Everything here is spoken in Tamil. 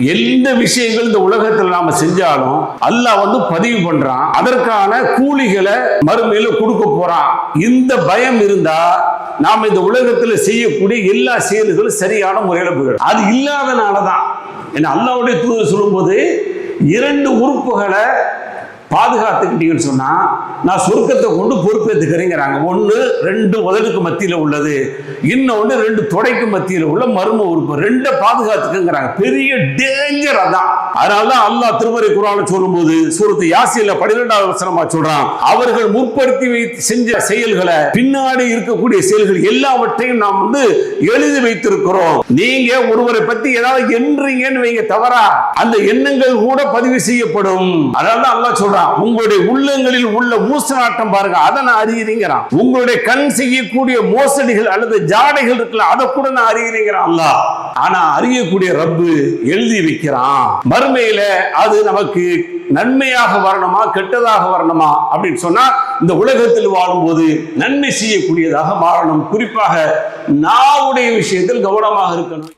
எந்த விஷயங்கள் இந்த உலகத்தில் நாம செஞ்சாலும் அல்லாஹ் பதிவு பண்றான், அதற்கான கூலிகளை மறுமையில கொடுக்க போறான். இந்த பயம் இருந்தா நாம இந்த உலகத்தில் செய்யக்கூடிய எல்லா செயல்களும் சரியான முறையில் போயிடும். அது இல்லாதனாலதான் என்ன அல்லாஹ்வுடைய தூதர் சொல்லும்போது 2 உறுப்புகளை பாதுகாத்துக்கிட்டீங்கன்னு சொன்னா நான் சொர்க்கத்தை கொண்டு பொறுப்பேற்றுக்கிறேங்கிறாங்க. 1 2 உதடுக்கு மத்தியில் உள்ளது, இன்னொன்று 2 தொடைக்கு மத்தியில் உள்ள மர்ம உறுப்பு, 2 பாதுகாத்துக்குங்கிறாங்க. பெரிய டேஞ்சர் அதான். அதனாலதான் அல்லாஹ் திருமறை குர்ஆன்ல சொல்லும்போது சூரத்து யாசீன்ல 12வது வசனமா சொல்றான், அவர்கள் முற்படுத்தி செஞ்ச செயல்களை பின்னாடி இருக்கக்கூடிய செயல்கள் எல்லாவற்றையும் நாம் எழுதி வைத்திருக்கிறோம். நீங்க ஒருவரை பத்தி ஏதாவது எண்றீங்கன்னு வைங்க தவறா, அந்த எண்ணங்கள் கூட பதிவு செய்யப்படும். அதனாலதான் அல்லாஹ் சொல்றான், உங்களுடைய உள்ளங்களில் உள்ள ஊசலாட்டம் பாருங்க, அதை நான் அறிகிறேங்கிறான். உங்களுடைய கண் செய்யக்கூடிய மோசடிகள் அல்லது ஜாடைகள் இருக்குல்ல, அதை கூட நான் அறிகிறேங்கிறான் அல்லாஹ். ஆனா அறியக்கூடிய ரப்பு எழுதி வைக்கிறான். மறுமையில அது நமக்கு நன்மையாக வரணுமா கெட்டதாக வரணுமா அப்படின்னு சொன்னா இந்த உலகத்தில் வாழும்போது நன்மை செய்யக்கூடியதாக மாறணும். குறிப்பாக நாவுடைய விஷயத்தில் கவனமாக இருக்கணும்.